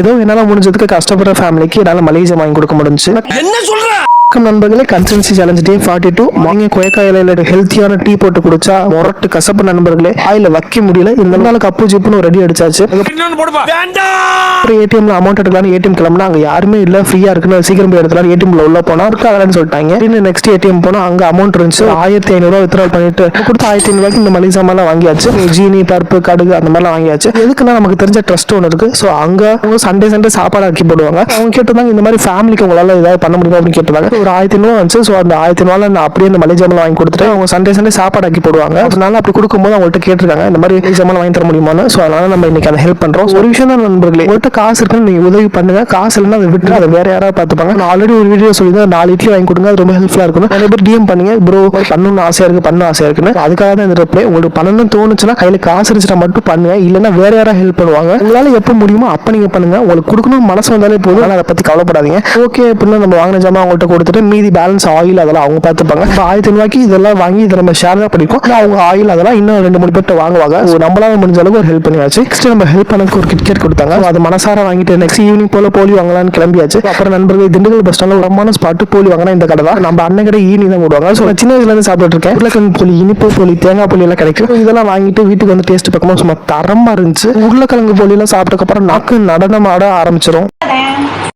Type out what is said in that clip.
ஏதோ என்னால முடிஞ்சதுக்கு கஷ்டப்படுற ஃபேமிலிக்கு என்னால மளிகை ஜாமான் வாங்கி கொடுக்க முடிஞ்சு. என்ன சொல்ற நண்பர்களே, கன்சிஸ்டன்சி சேலஞ்ச் டே 42. மார்னிங் கொய்யாக்கா இலையில ஹெல்த்தியான டீ போட்டு குடிச்சா மொரட்டு கசப்பு நண்பர்களே, ஆயில வைக்க முடியல. இந்த நாள் கப்பு ஜிப்புன்னு ரெடி அடிச்சாச்சு. ஏடிஎம்ல அமௌண்ட் எடுக்கலாம் ஏடிஎம் கிளம்புனா அங்க யாருமே இல்ல, ஃப்ரீயா இருக்குன்னு சீக்கிரம் போய் எடுத்துலாம். ஏடிஎம்ல உள்ள போனா இருக்காங்கன்னு சொல்லிட்டாங்க. நெக்ஸ்ட் ஏடிஎம் போனா அங்க அமௌண்ட் இருந்துச்சு. 1500 வித்ட்ரா பண்ணிட்டு கொடுத்து 1500 இந்த மளிகை சாமான் வாங்கியாச்சு. ஜீனி பருப்பு கடுகு அந்த மாதிரிலாம் வாங்கியாச்சு. எதுக்குன்னா நமக்கு தெரிஞ்ச ட்ரஸ்ட் ஒன்று இருக்கு. ஸோ அங்க சண்டே சாப்பாடு ஆக்கி போடுவாங்க. அவங்க கேட்டிருந்தாங்க இந்த மாதிரி ஃபேமிலிக்கு உங்களால ஏதாவது பண்ண முடியுமா அப்படின்னு கேட்டிருந்தாங்க. ஒரு 1500 வந்துச்சு. ஸோ அந்த 1500 நான் அப்படியே இந்த மளிகை ஜாமான் வாங்கி கொடுத்துட்டு அவங்க சண்டே சாப்பாடு ஆக்கி போடுவாங்க. அதனால அப்படி கொடுக்கும்போது அவங்கள்ட்ட கேட்டிருக்காங்க இந்த மாதிரி மளிகை ஜாமான் வாங்கி தர முடியுமான்னு. ஸோ அதனால நம்ம இன்னைக்கு அதை ஹெல்ப் பண்றோம். ஒரு விஷயம் தான் நண்பர்களே, உங்கள்கிட்ட காசு இருக்குன்னு நீங்க உதவி பண்ணுங்க. காசு இல்லைன்னா அதை விட்டு அதை வேற யாராவது பார்த்துப்பாங்க. நான் ஆல்ரெடி ஒரு வீடியோ சொல்லி 4 இட்லி வாங்கி கொடுங்க, அது ரொம்ப ஹெல்ப்ஃபுல்லா இருக்கும். நிறைய பேர் டிஎம் பண்ணீங்க, ப்ரோ பண்ணணும்னு ஆசையா இருக்கு பண்ண ஆசையா இருக்குன்னு. அதுக்காக தான் இந்த ரிப்ளை. உங்களுக்கு பண்ணணும்னு தோணுச்சுன்னா கையில காசு இருந்துச்சுன்னா மட்டும் பண்ணுங்க, இல்லைன்னா வேற யாராவது ஹெல்ப் பண்ணுவாங்க. உங்களால எப்போ முடியுமோ அப்ப நீங்க பண்ணுங்க. உங்களுக்கு கொடுக்கணும்னு மனசு வந்தாலே போதும். அதை பத்தி கவலைப்படாதீங்க. ஓகே அப்படின்னா நம்ம வாங்கின ஜாமான் அவங்கள்ட்ட கொடுத்துட்டு மீதி பேலன்ஸ் ஆயில் அதெல்லாம் அவங்க பார்த்துப்பாங்க. 1500 இதெல்லாம் வாங்கி இதை நம்ம ஷேர் தான் பண்ணிருக்கோம். அவங்க ஆயில் அதெல்லாம் இன்னும் 2-3 பேர்ட்ட வாங்குவாங்க. நம்மளால முடிஞ்ச அளவுக்கு ஒரு ஹெல்ப் பண்ணியாச்சு. நெக்ஸ்ட் நம்ம ஹெல்ப் பண்ணதுக்கு ஒரு கிட்கேட் கொடுத்தாங்க. அது மனசார வாங்கிட்டு நெக்ஸ்ட் ஈவினிங் போல போலி வாங்கலாம்னு கிளம்பியாச்சு. அப்புறம் நண்பர்கள் திண்டுக்கல் பஸ் ஸ்டாண்ட்ல ஒரு ஸ்பாட் போலி வாங்கினா இந்த கடை தான். நம்ம அண்ணன் கடை ஈனி தான் போடுவாங்க. ஸோ சின்ன வயசுல இருந்து சாப்பிட்டு இருக்கேன். உருளைக்கிழங்கு போலி, இனிப்பு போலி, தேங்காய் போலி எல்லாம் கிடைக்கும். இதெல்லாம் வாங்கிட்டு வீட்டுக்கு வந்து டேஸ்ட் பார்க்கும்போது சும்மா தரமா இருந்துச்சு. உருளைக்கிழங்கு போலி எல்லாம் சாப்பிட்டதுக்கு அப்புறம் நாக்கு நடனம் ஆட ஆரம்பிச்சிடும்.